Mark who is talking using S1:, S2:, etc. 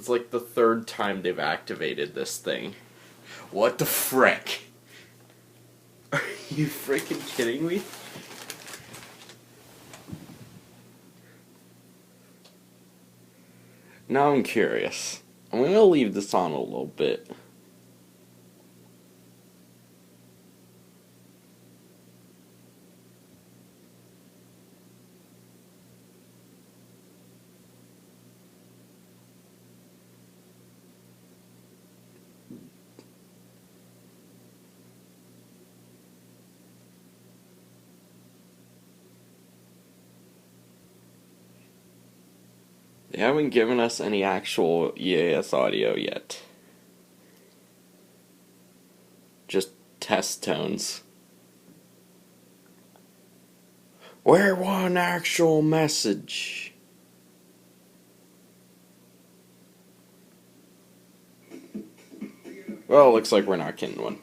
S1: It's like the third time they've activated this thing. What the frick? Are you freaking kidding me? Now I'm curious. I'm gonna leave this on a little bit. They haven't given us any actual EAS audio yet. Just test tones. Where one actual message? Well, looks like we're not getting one.